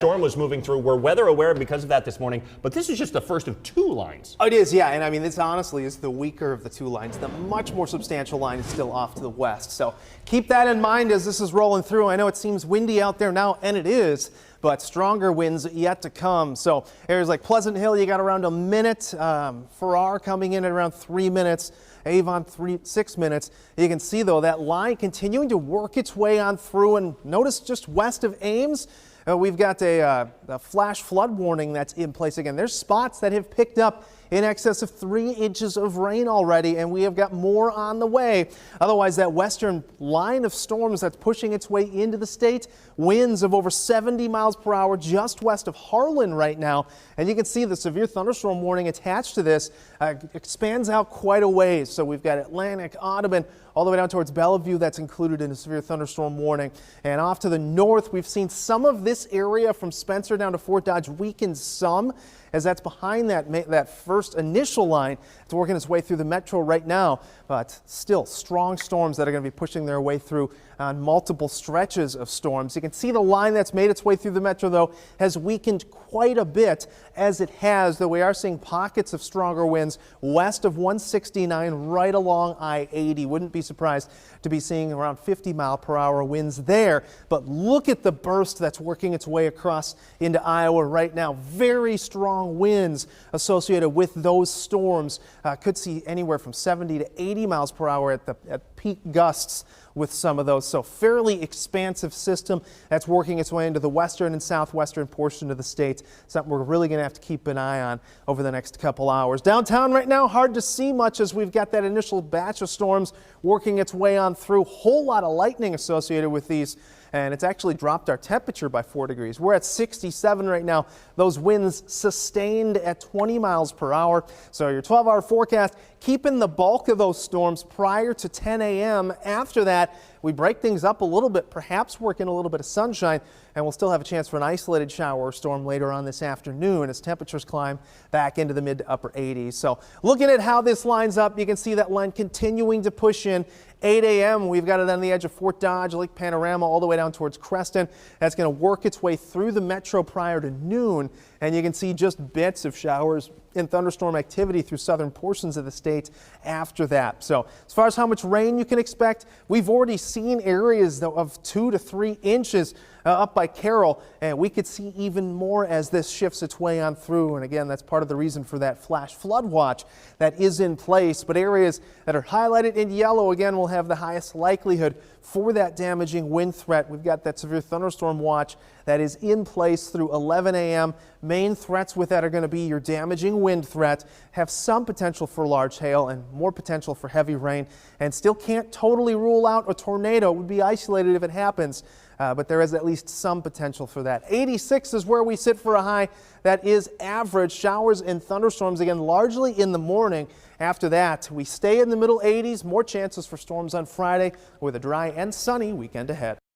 Storm was moving through. We're weather aware because of that this morning, but this is just the first of two lines. It is, yeah, and I mean, this honestly is the weaker of the two lines. The much more substantial line is still off to the west, so keep that in mind as this is rolling through. I know it seems windy out there now, and it is, but stronger winds yet to come. So areas like Pleasant Hill, you got around a minute. Farrar coming in at around 3 minutes. Avon 6 minutes. You can see though that line continuing to work its way on through, and notice just west of Ames, we've got a flash flood warning that's in place again. There's spots that have picked up in excess of 3 inches of rain already, and we have got more on the way. Otherwise, that western line of storms that's pushing its way into the state, winds of over 70 miles per hour just west of Harlan right now. And you can see the severe thunderstorm warning attached to this expands out quite a ways. So we've got Atlantic, Audubon, all the way down towards Bellevue that's included in a severe thunderstorm warning. And off to the north, we've seen some of this area from Spencer down to Fort Dodge weaken some, as that's behind that first initial line. It's working its way through the metro right now, but still strong storms that are going to be pushing their way through on multiple stretches of storms. You can see the line that's made its way through the metro, though, has weakened quite a bit as it has, though we are seeing pockets of stronger winds west of 169 right along I-80. Wouldn't be surprised to be seeing around 50-mile-per-hour winds there. But look at the burst that's working its way across into Iowa right now. Very strong winds associated with those storms. Could see anywhere from 70 to 80 miles per hour at peak gusts with some of those. So fairly expansive system that's working its way into the western and southwestern portion of the state. Something we're really going to have to keep an eye on over the next couple hours. Downtown right now, hard to see much as we've got that initial batch of storms working its way on through. Whole lot of lightning associated with these, and it's actually dropped our temperature by 4 degrees. We're at 67 right now. Those winds sustained at 20 miles per hour. So your 12-hour forecast, keeping the bulk of those storms prior to 10 a.m. After that, we break things up a little bit, perhaps work in a little bit of sunshine, and we'll still have a chance for an isolated shower or storm later on this afternoon as temperatures climb back into the mid to upper 80s. So looking at how this lines up, you can see that line continuing to push in. 8 a.m. we've got it on the edge of Fort Dodge, Lake Panorama, all the way down towards Creston. That's going to work its way through the metro prior to noon, and you can see just bits of showers and thunderstorm activity through southern portions of the state after that. So as far as how much rain you can expect, we've already seen areas of 2 to 3 inches up by Carroll, and we could see even more as this shifts its way on through. And again, that's part of the reason for that flash flood watch that is in place. But areas that are highlighted in yellow, again, will have the highest likelihood for that damaging wind threat. We've got that severe thunderstorm watch that is in place through 11 a.m. Main threats with that are going to be your damaging wind threat, have some potential for large hail and more potential for heavy rain, and still can't totally rule out a tornado. It would be isolated if it happens, but there is at least some potential for that. 86 is where we sit for a high. That is average. Showers and thunderstorms again largely in the morning. After that, we stay in the middle 80s. More chances for storms on Friday with a dry and sunny weekend ahead.